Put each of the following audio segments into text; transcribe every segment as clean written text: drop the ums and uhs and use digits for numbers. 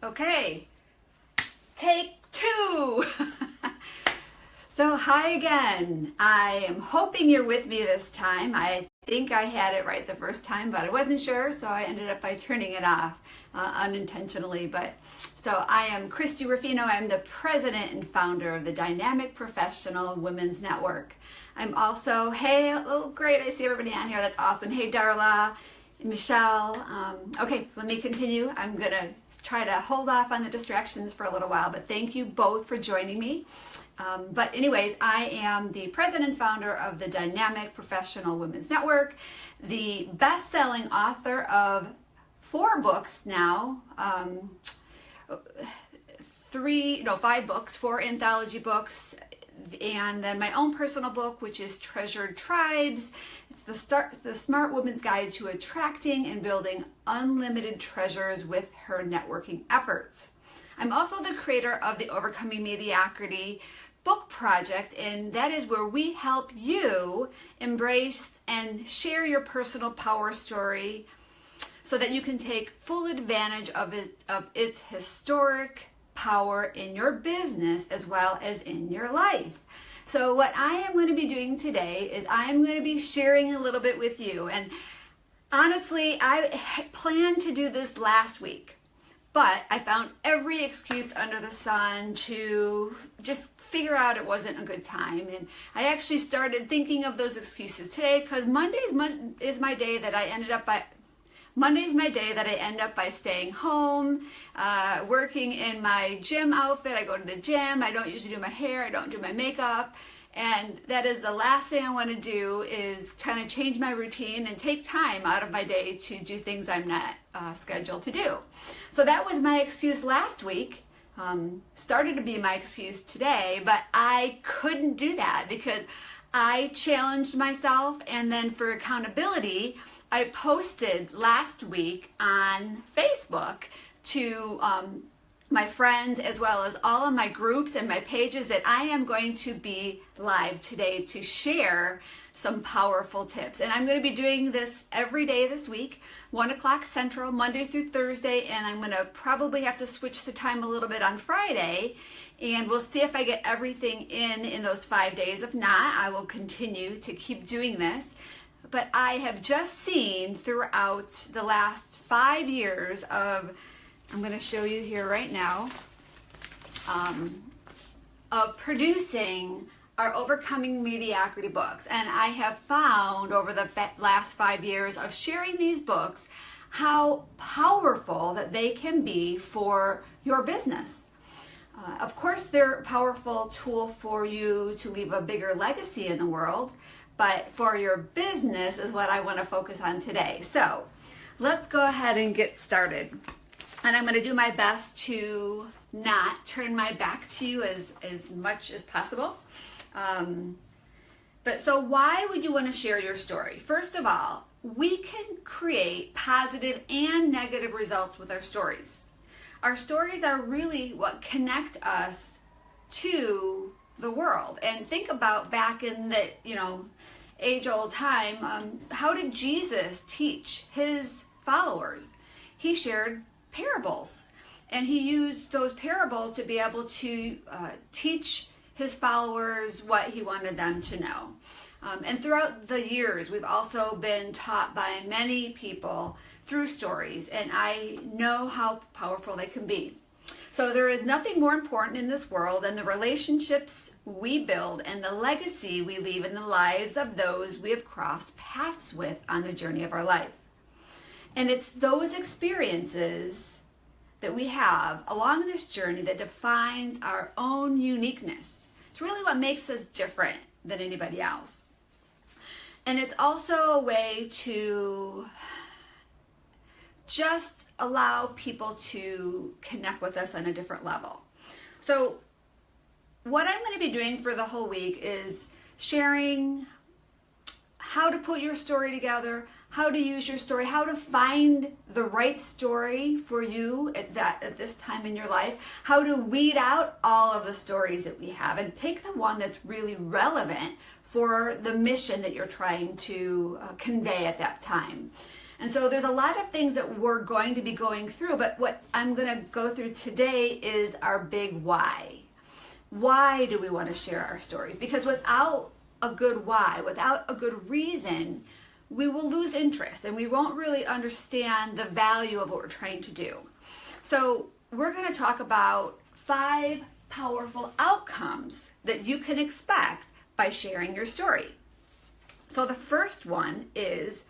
Okay, take two. So hi again. I am hoping you're with me this time. I think I had it right the first time, but I wasn't sure, so I ended up by turning it off unintentionally. So I am Christie Ruffino. I'm the president and founder of the Dynamic Professional Women's Network. I'm also, hey, oh great, I see everybody on here. That's awesome. Hey, Darla, Michelle. Okay, let me continue. I'm gonna try to hold off on the distractions for a little while, but thank you both for joining me. But anyways, I am the president and founder of the Dynamic Professional Women's Network, the best-selling author of 4 books now, 5 books, 4 anthology books, and then my own personal book, which is Treasured Tribes. It's the Smart Woman's Guide to Attracting and Building Unlimited Treasures with Her Networking Efforts. I'm also the creator of the Overcoming Mediocrity book project, and that is where we help you embrace and share your personal power story so that you can take full advantage of its historic power in your business as well as in your life. So what I am going to be doing today is I am going to be sharing a little bit with you, and honestly, I planned to do this last week, but I found every excuse under the sun to just figure out it wasn't a good time. And I actually started thinking of those excuses today because Monday's my day that I end up by staying home, working in my gym outfit. I go to the gym. I don't usually do my hair. I don't do my makeup. And that is the last thing I want to do is kind of change my routine and take time out of my day to do things I'm not scheduled to do. So that was my excuse last week. Started to be my excuse today, but I couldn't do that because I challenged myself, and then for accountability, I posted last week on Facebook to my friends as well as all of my groups and my pages that I am going to be live today to share some powerful tips. And I'm going to be doing this every day this week, 1 o'clock Central, Monday through Thursday, and I'm going to probably have to switch the time a little bit on Friday, and we'll see if I get everything in those 5 days. If not, I will continue to keep doing this. But I have just seen throughout the last 5 years of, I'm going to show you here right now, of producing our Overcoming Mediocrity books. And I have found over the last 5 years of sharing these books how powerful that they can be for your business. Of course, they're a powerful tool for you to leave a bigger legacy in the world, but for your business is what I want to focus on today. So let's go ahead and get started. And I'm going to do my best to not turn my back to you as much as possible. But so why would you want to share your story? First of all, we can create positive and negative results with our stories. Our stories are really what connect us to the world. And think about back in the, age-old time, how did Jesus teach his followers? He shared parables, and he used those parables to be able to teach his followers what he wanted them to know. And throughout the years, we've also been taught by many people through stories, and I know how powerful they can be. So there is nothing more important in this world than the relationships we build and the legacy we leave in the lives of those we have crossed paths with on the journey of our life. And it's those experiences that we have along this journey that defines our own uniqueness. It's really what makes us different than anybody else. And it's also a way to just allow people to connect with us on a different level. So what I'm going to be doing for the whole week is sharing how to put your story together, how to use your story, how to find the right story for you at this time in your life, how to weed out all of the stories that we have and pick the one that's really relevant for the mission that you're trying to convey at that time. And so there's a lot of things that we're going to be going through, but what I'm going to go through today is our big why. Why do we want to share our stories? Because without a good why, without a good reason, we will lose interest and we won't really understand the value of what we're trying to do. So we're going to talk about 5 powerful outcomes that you can expect by sharing your story. So the first one is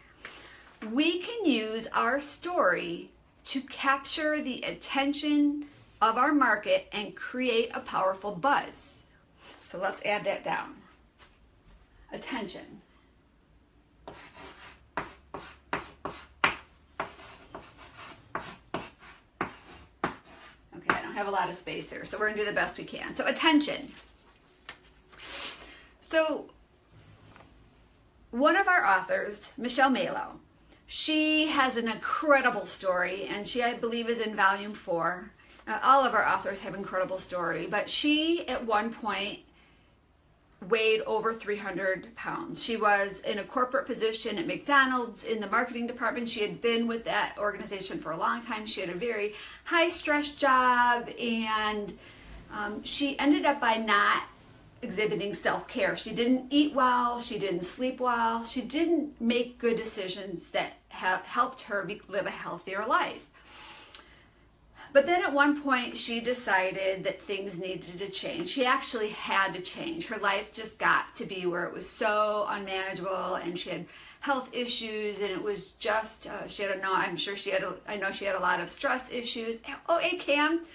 we can use our story to capture the attention of our market and create a powerful buzz. So let's add that down. Attention. Okay, I don't have a lot of space here, so we're going to do the best we can. So attention. So one of our authors, Michelle Malo, she has an incredible story, and she, I believe, is in volume 4. All of our authors have incredible story, but she at one point weighed over 300 pounds. She was in a corporate position at McDonald's in the marketing department. She had been with that organization for a long time. She had a very high stress job, and she ended up by not exhibiting self-care. She didn't eat well, she didn't sleep well, she didn't make good decisions that have helped her live a healthier life. But then at one point she decided that things needed to change. She actually had to change. Her life just got to be where it was so unmanageable, and she had health issues, and it was just, I know she had a lot of stress issues. Oh, hey Cam.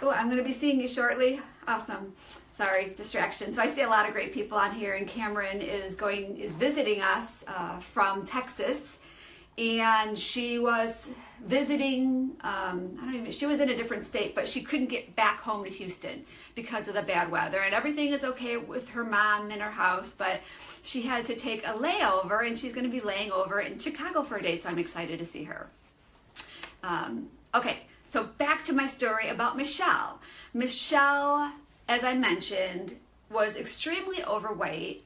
Oh, I'm going to be seeing you shortly. Awesome. Sorry, distraction. So I see a lot of great people on here, and Cameron is visiting us from Texas, and she was visiting, she was in a different state, but she couldn't get back home to Houston because of the bad weather, and everything is okay with her mom in her house, but she had to take a layover, and she's going to be laying over in Chicago for a day, so I'm excited to see her. Okay, so back to my story about Michelle. Michelle, as I mentioned, was extremely overweight,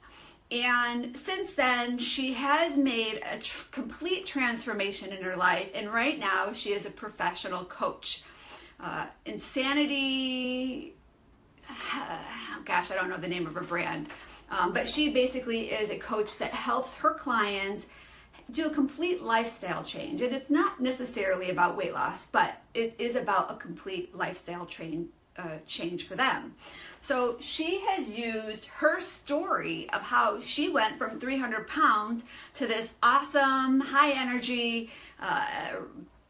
and since then she has made a complete transformation in her life, and right now she is a professional coach. Insanity, gosh, I don't know the name of her brand, but she basically is a coach that helps her clients do a complete lifestyle change. And it's not necessarily about weight loss, but it is about a complete lifestyle change for them. So she has used her story of how she went from 300 pounds to this awesome, high energy,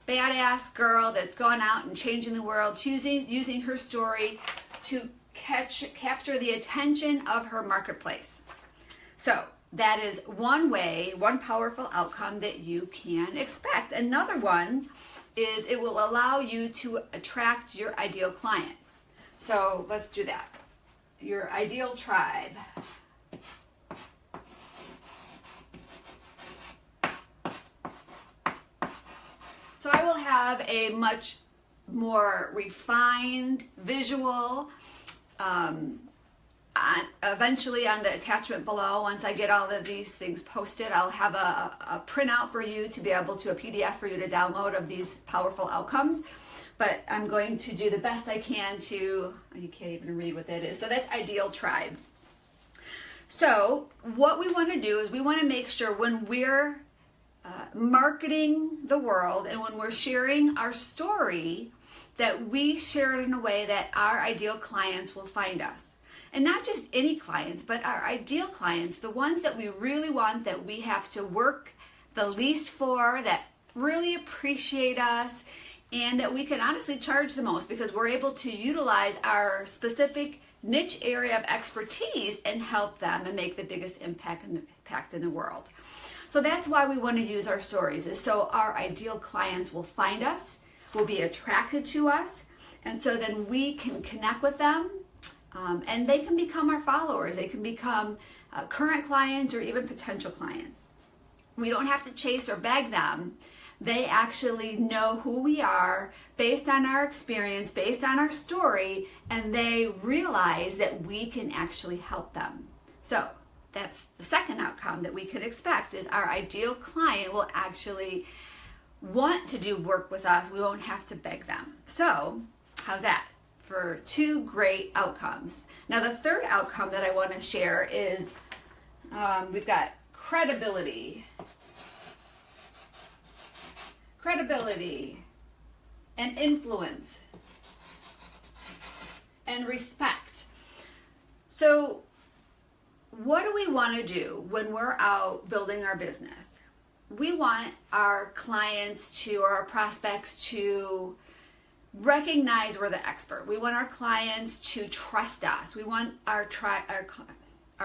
badass girl that's gone out and changing the world. She's using her story to capture the attention of her marketplace. So that is one way, one powerful outcome that you can expect. Another one is it will allow you to attract your ideal client. So let's do that. Your ideal tribe. So I will have a much more refined visual eventually on the attachment below. Once I get all of these things posted, I'll have a printout for you to be able to, a PDF for you to download of these powerful outcomes. But I'm going to do the best I can to, you can't even read what that is. So that's ideal tribe. So what we want to do is we want to make sure when we're marketing the world and when we're sharing our story, that we share it in a way that our ideal clients will find us. And not just any clients, but our ideal clients, the ones that we really want, that we have to work the least for, that really appreciate us, and that we can honestly charge the most because we're able to utilize our specific niche area of expertise and help them and make the biggest impact in the world. So that's why we want to use our stories, is so our ideal clients will find us, will be attracted to us, and so then we can connect with them, and they can become our followers. They can become current clients or even potential clients. We don't have to chase or beg them. They actually know who we are based on our experience, based on our story, and they realize that we can actually help them. So that's the second outcome that we could expect, is our ideal client will actually want to do work with us, we won't have to beg them. So how's that for 2 great outcomes? Now the third outcome that I want to share is we've got credibility and influence and respect. So what do we want to do when we're out building our business? We want our clients to, or our prospects to recognize we're the expert. We want our clients to trust us. We want our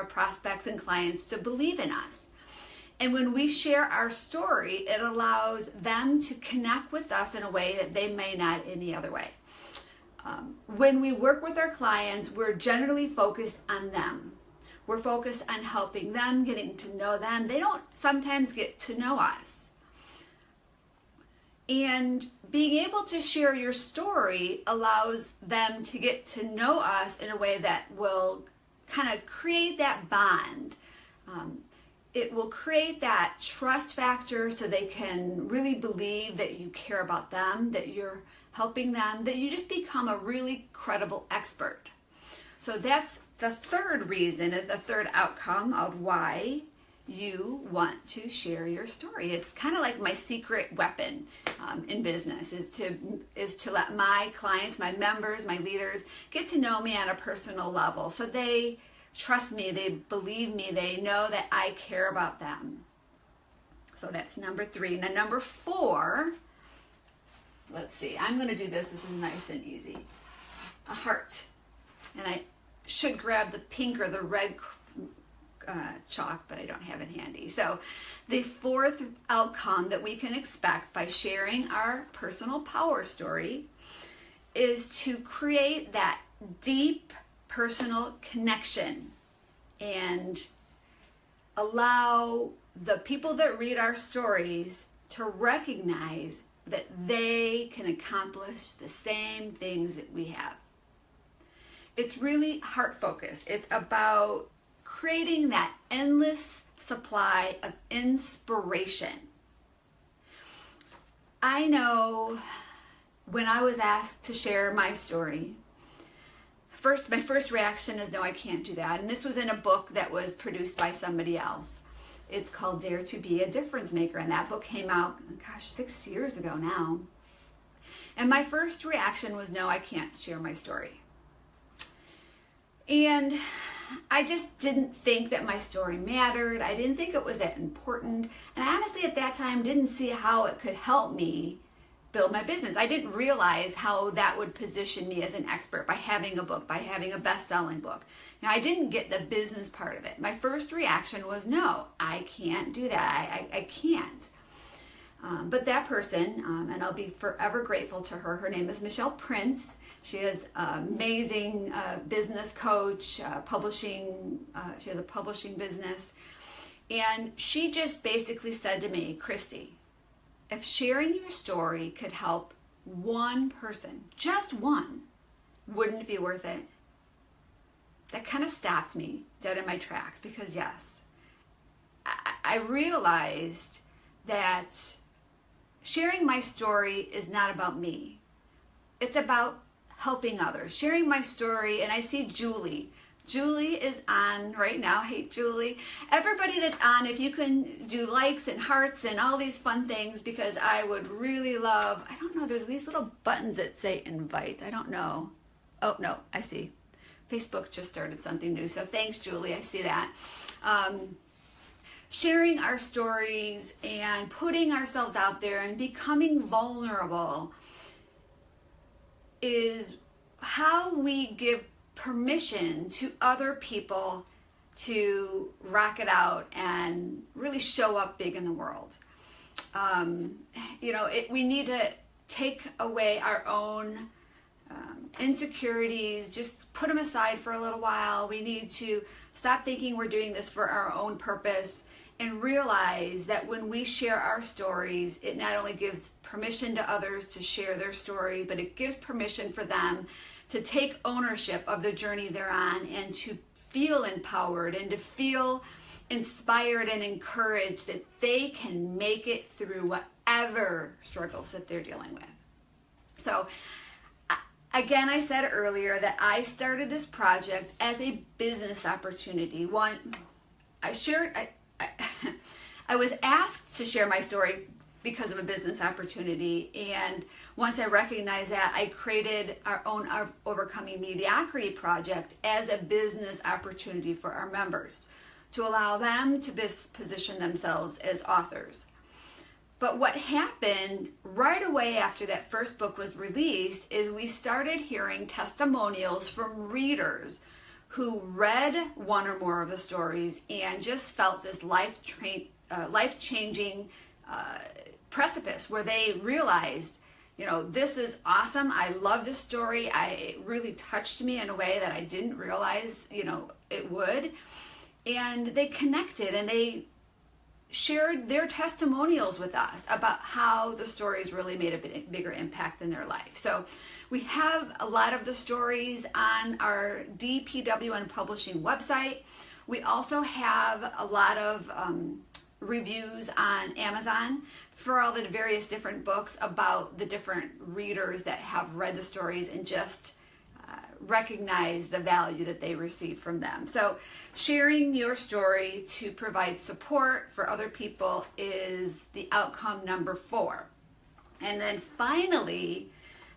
prospects and clients to believe in us. And when we share our story, it allows them to connect with us in a way that they may not any other way. When we work with our clients, we're generally focused on them. We're focused on helping them, getting to know them. They don't sometimes get to know us. And being able to share your story allows them to get to know us in a way that will kind of create that bond. It will create that trust factor so they can really believe that you care about them, that you're helping them, that you just become a really credible expert. So that's the third reason, the third outcome of why you want to share your story. It's kind of like my secret weapon in business is to let my clients, my members, my leaders get to know me on a personal level. So they trust me, they believe me, they know that I care about them. So that's number 3. Now number 4, let's see, I'm going to do this. This is nice and easy. A heart. And I should grab the pink or the red chalk, but I don't have it handy. So the 4th outcome that we can expect by sharing our personal power story is to create that deep personal connection and allow the people that read our stories to recognize that they can accomplish the same things that we have. It's really heart focused. It's about creating that endless supply of inspiration. I know when I was asked to share my story, my first reaction is, no, I can't do that. And this was in a book that was produced by somebody else. It's called Dare to Be a Difference Maker. And that book came out, 6 years ago now. And my first reaction was, no, I can't share my story. And I just didn't think that my story mattered. I didn't think it was that important. And I honestly at that time didn't see how it could help me build my business. I didn't realize how that would position me as an expert by having a book, by having a best-selling book. Now, I didn't get the business part of it. My first reaction was, no, I can't do that. I can't. But that person, and I'll be forever grateful to her, her name is Michelle Prince. She is an amazing business coach, she has a publishing business. And she just basically said to me, Christie, if sharing your story could help one person, just one, wouldn't it be worth it? That kind of stopped me dead in my tracks because yes, I realized that sharing my story is not about me. It's about helping others, sharing my story. And I see Julie. Julie is on right now. Hey, Julie. Everybody that's on, if you can do likes and hearts and all these fun things, because I would really love, I don't know, there's these little buttons that say invite. I don't know. Oh, no, I see. Facebook just started something new. So thanks, Julie. I see that. Sharing our stories and putting ourselves out there and becoming vulnerable is how we give permission to other people to rock it out and really show up big in the world. We need to take away our own insecurities, just put them aside for a little while. We need to stop thinking we're doing this for our own purpose and realize that when we share our stories, it not only gives permission to others to share their story, but it gives permission for them to take ownership of the journey they're on and to feel empowered and to feel inspired and encouraged that they can make it through whatever struggles that they're dealing with. So again, I said earlier that I started this project as a business opportunity. I was asked to share my story because of a business opportunity, and once I recognized that, I created our own Overcoming Mediocrity project as a business opportunity for our members to allow them to position themselves as authors. But what happened right away after that first book was released is we started hearing testimonials from readers who read one or more of the stories and just felt this life-changing precipice where they realized, this is awesome. I love this story. It really touched me in a way that I didn't realize, it would. And they connected and they shared their testimonials with us about how the stories really made a bigger impact in their life. So we have a lot of the stories on our DPWN Publishing website. We also have a lot of reviews on Amazon for all the various different books about the different readers that have read the stories and just recognize the value that they receive from them. So sharing your story to provide support for other people is the outcome number 4. And then finally,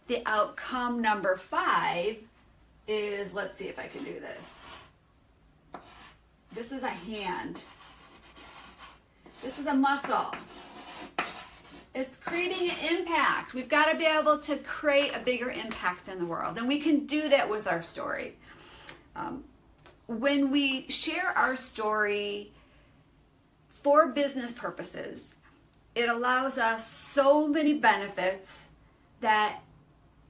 the outcome number 5 is, let's see if I can do this. This is a hand. This is a muscle. It's creating an impact. We've got to be able to create a bigger impact in the world, and we can do that with our story. When we share our story for business purposes, it allows us so many benefits that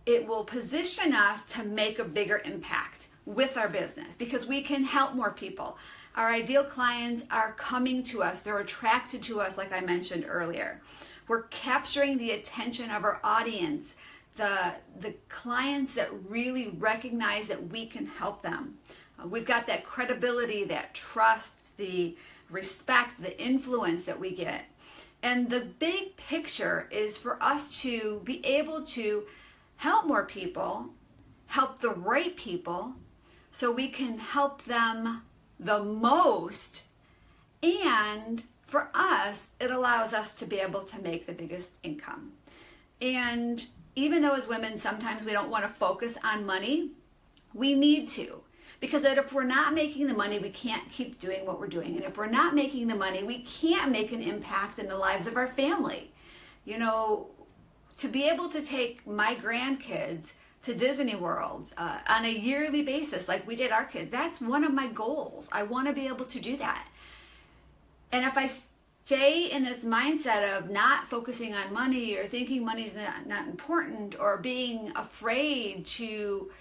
it will position us to make a bigger impact with our business because we can help more people. Our ideal clients are coming to us. They're attracted to us, like I mentioned earlier. We're capturing the attention of our audience, the clients that really recognize that we can help them. We've got that credibility, that trust, the respect, the influence that we get. And the big picture is for us to be able to help more people, help the right people, so we can help them the most, and for us, it allows us to be able to make the biggest income. And even though as women, sometimes we don't want to focus on money, we need to. Because if we're not making the money, we can't keep doing what we're doing. And if we're not making the money, we can't make an impact in the lives of our family. To be able to take my grandkids to Disney World on a yearly basis like we did our kids, that's one of my goals. I want to be able to do that. And if I stay in this mindset of not focusing on money or thinking money's not important or being afraid to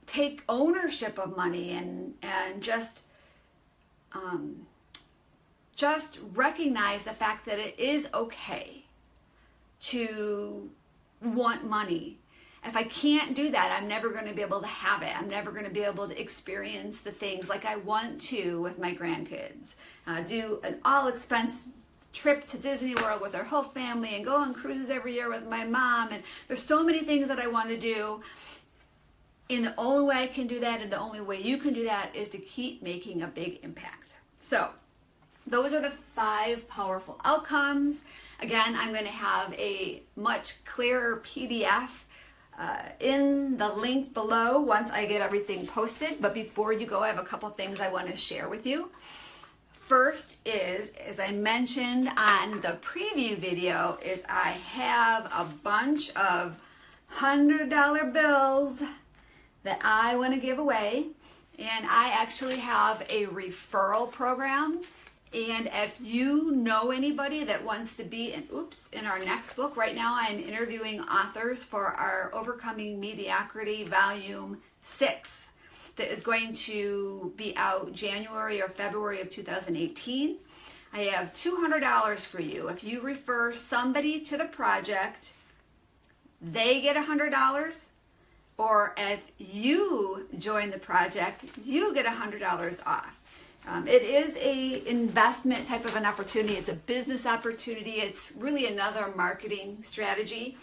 take ownership of money and just recognize the fact that it is okay to want money. If I can't do that, I'm never going to be able to have it. I'm never going to be able to experience the things like I want to with my grandkids. Do an all-expense trip to Disney World with our whole family and go on cruises every year with my mom. And there's so many things that I want to do. And the only way I can do that and the only way you can do that is to keep making a big impact. So those are the 5 powerful outcomes. Again, I'm going to have a much clearer PDF in the link below once I get everything posted. But before you go, I have a couple things I want to share with you. First is, as I mentioned on the preview video, is I have a bunch of $100 bills that I want to give away. And I actually have a referral program. And if you know anybody that wants to be in our next book, right now I'm interviewing authors for our Overcoming Mediocrity Volume 6 that is going to be out January or February of 2018. I have $200 for you. If you refer somebody to the project, they get $100. Or if you join the project, you get $100 off. It is a investment type of an opportunity. It's a business opportunity. It's really another marketing strategy.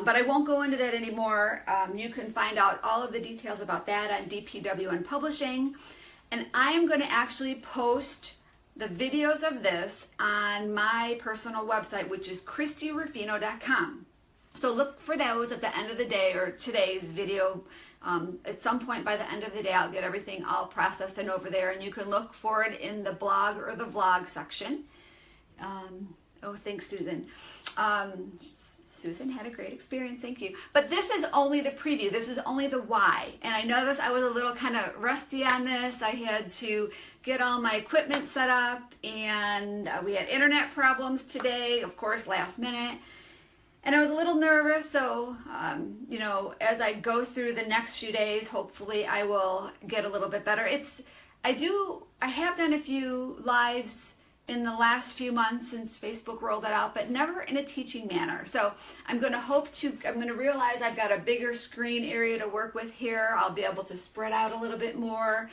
But I won't go into that anymore. You can find out all of the details about that on DPWN Publishing. And I am going to actually post the videos of this on my personal website, which is ChristieRufino.com. So look for those at the end of the day, or today's video. At some point by the end of the day, I'll get everything all processed and over there, and you can look for it in the blog or the vlog section. Oh, thanks, Susan. Susan had a great experience, thank you. But this is only the preview. This is only the why. And I noticed I was a little kind of rusty on this. I had to get all my equipment set up, and we had internet problems today, of course, last minute. And I was a little nervous, so, you know, as I go through the next few days, hopefully I will get a little bit better. I have done a few lives in the last few months since Facebook rolled it out, but never in a teaching manner. So I'm going to realize I've got a bigger screen area to work with here. I'll be able to spread out a little bit more,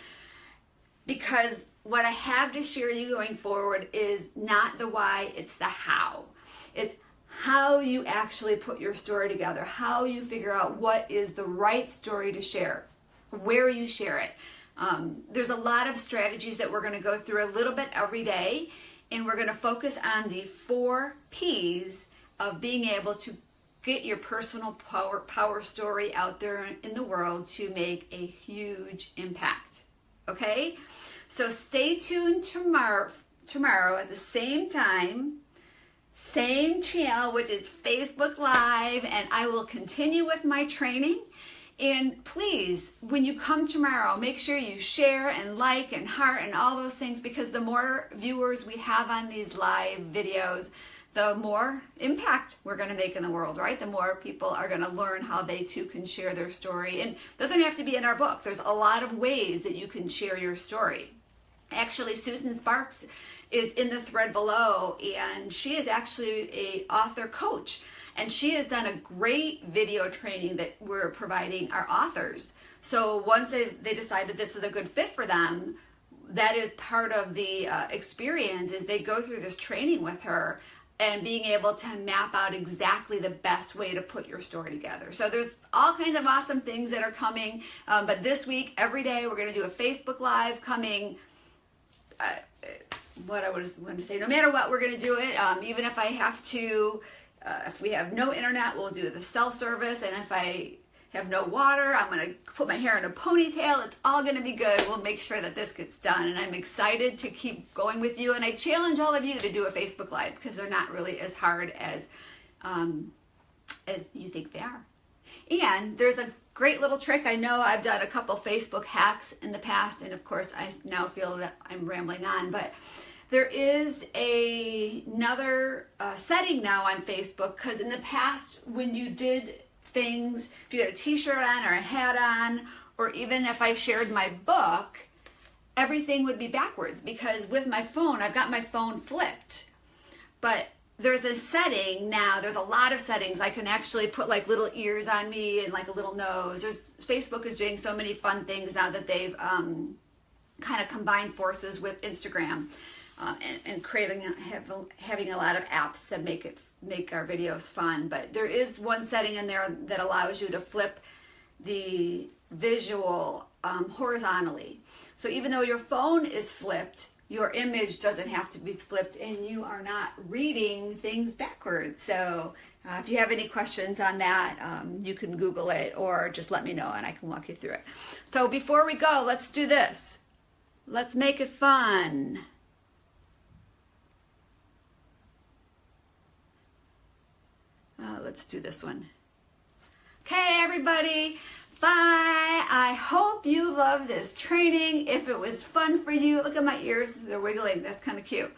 because what I have to share you going forward is not the why, it's the how. It's how you actually put your story together, how you figure out what is the right story to share, where you share it. There's a lot of strategies that we're going to go through a little bit every day, and we're going to focus on the 4 P's of being able to get your personal power story out there in the world to make a huge impact. Okay? So stay tuned tomorrow at the same time, same channel, which is Facebook Live, and I will continue with my training. And please, when you come tomorrow, make sure you share and like and heart and all those things, because the more viewers we have on these live videos, the more impact we're going to make in the world, right? The more people are going to learn how they too can share their story. And it doesn't have to be in our book. There's a lot of ways that you can share your story. Actually, Susan Sparks is in the thread below, and she is actually a author coach, and she has done a great video training that we're providing our authors. So once they decide that this is a good fit for them, that is part of the experience, is they go through this training with her and being able to map out exactly the best way to put your story together. So there's all kinds of awesome things that are coming, but this week, every day, we're going to do a Facebook Live coming. What I was going to say, no matter what, we're going to do it. Even if I have to, if we have no internet, we'll do the cell service. And if I have no water, I'm going to put my hair in a ponytail. It's all going to be good. We'll make sure that this gets done. And I'm excited to keep going with you. And I challenge all of you to do a Facebook Live, because they're not really as hard as you think they are. And there's a great little trick. I know I've done a couple Facebook hacks in the past, and of course I now feel that I'm rambling on, but there is another setting now on Facebook, because in the past when you did things, if you had a t-shirt on or a hat on, or even if I shared my book, everything would be backwards, because with my phone, I've got my phone flipped. But there's a setting now, there's a lot of settings. I can actually put like little ears on me and like a little nose. Facebook is doing so many fun things now that they've kind of combined forces with Instagram and having a lot of apps that make our videos fun. But there is one setting in there that allows you to flip the visual horizontally. So even though your phone is flipped, your image doesn't have to be flipped, and you are not reading things backwards. So if you have any questions on that, you can Google it or just let me know and I can walk you through it. So before we go, let's do this. Let's make it fun. Let's do this one. Okay, everybody. Bye. I hope you love this training. If it was fun for you, look at my ears, they're wiggling. That's kind of cute.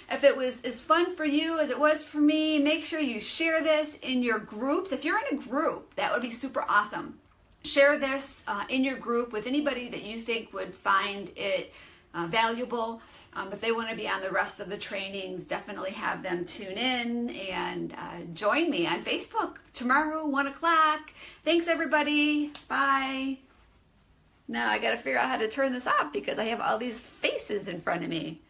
If it was as fun for you as it was for me, make sure you share this in your groups. If you're in a group, that would be super awesome. Share this in your group with anybody that you think would find it valuable. If they want to be on the rest of the trainings, definitely have them tune in and join me on Facebook tomorrow, 1 o'clock. Thanks, everybody. Bye. Now I got to figure out how to turn this off because I have all these faces in front of me.